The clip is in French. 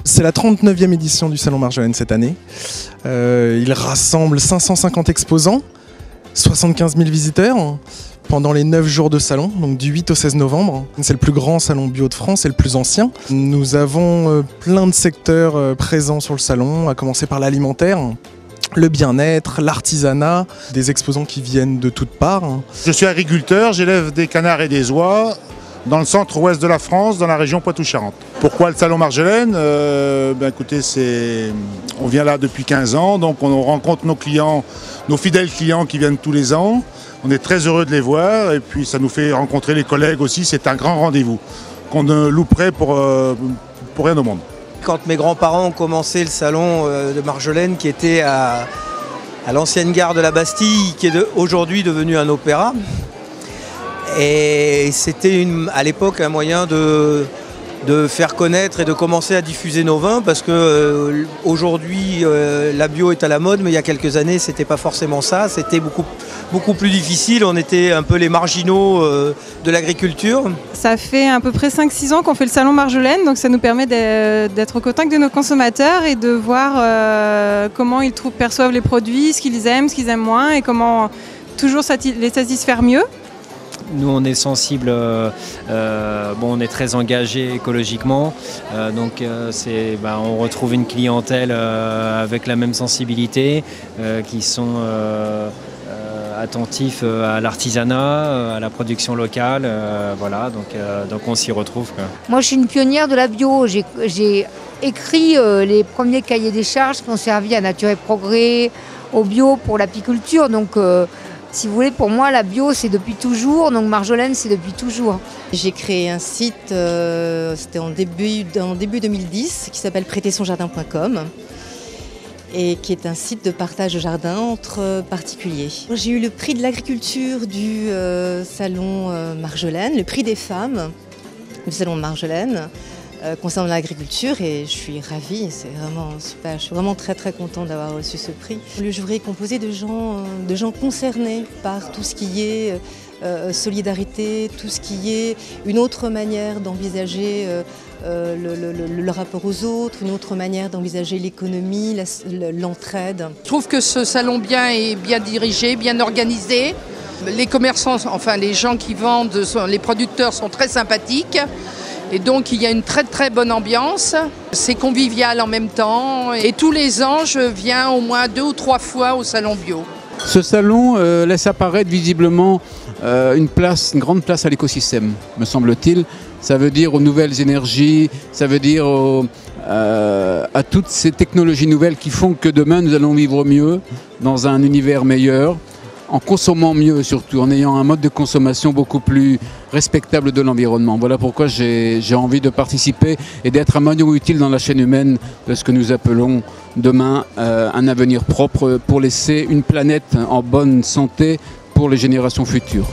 C'est la 39e édition du Salon Marjolaine cette année. Il rassemble 550 exposants, 75 000 visiteurs pendant les 9 jours de salon, donc du 8 au 16 novembre. C'est le plus grand salon bio de France et le plus ancien. Nous avons plein de secteurs présents sur le salon, à commencer par l'alimentaire, le bien-être, l'artisanat, des exposants qui viennent de toutes parts. Je suis agriculteur, j'élève des canards et des oies dans le centre-ouest de la France, dans la région Poitou-Charentes. Pourquoi le Salon Marjolaine? Écoutez, on vient là depuis 15 ans, donc on rencontre nos clients, nos fidèles clients qui viennent tous les ans. On est très heureux de les voir et puis ça nous fait rencontrer les collègues aussi. C'est un grand rendez-vous qu'on ne louperait pour rien au monde. Quand mes grands-parents ont commencé le salon de Marjolaine, qui était à l'ancienne gare de la Bastille, qui est aujourd'hui devenu un opéra, et c'était à l'époque un moyen de faire connaître et de commencer à diffuser nos vins, parce que aujourd'hui la bio est à la mode, mais il y a quelques années c'était pas forcément ça, c'était beaucoup plus difficile, on était un peu les marginaux de l'agriculture. Ça fait à peu près 5-6 ans qu'on fait le salon Marjolaine, donc ça nous permet d'être au contact de nos consommateurs et de voir comment ils perçoivent les produits, ce qu'ils aiment moins et comment toujours les satisfaire mieux. Nous, on est sensible, on est très engagé écologiquement, on retrouve une clientèle avec la même sensibilité, qui sont attentifs à l'artisanat, à la production locale, donc on s'y retrouve, quoi. Moi, je suis une pionnière de la bio. J'ai écrit les premiers cahiers des charges qui ont servi à Nature et Progrès, au bio pour l'apiculture, donc. Si vous voulez, pour moi, la bio, c'est depuis toujours, donc Marjolaine, c'est depuis toujours. J'ai créé un site, c'était en début 2010, qui s'appelle prêtersonjardin.com et qui est un site de partage de jardin entre particuliers. J'ai eu le prix de l'agriculture du salon Marjolaine, le prix des femmes du salon Marjolaine, concernant l'agriculture, et je suis ravie, c'est vraiment super. Je suis vraiment très très contente d'avoir reçu ce prix. Le jury est composé de gens concernés par tout ce qui est solidarité, tout ce qui est une autre manière d'envisager le rapport aux autres, une autre manière d'envisager l'économie, l'entraide. Je trouve que ce salon est bien dirigé, bien organisé. Les commerçants, enfin les gens qui vendent, les producteurs sont très sympathiques. Et donc il y a une très très bonne ambiance, c'est convivial en même temps. Et tous les ans, je viens au moins 2 ou 3 fois au salon bio. Ce salon laisse apparaître visiblement une grande place à l'écosystème, me semble-t-il. Ça veut dire aux nouvelles énergies, ça veut dire à toutes ces technologies nouvelles qui font que demain nous allons vivre mieux, dans un univers meilleur, en consommant mieux surtout, en ayant un mode de consommation beaucoup plus respectable de l'environnement. Voilà pourquoi j'ai envie de participer et d'être un maillon utile dans la chaîne humaine de ce que nous appelons demain un avenir propre pour laisser une planète en bonne santé pour les générations futures.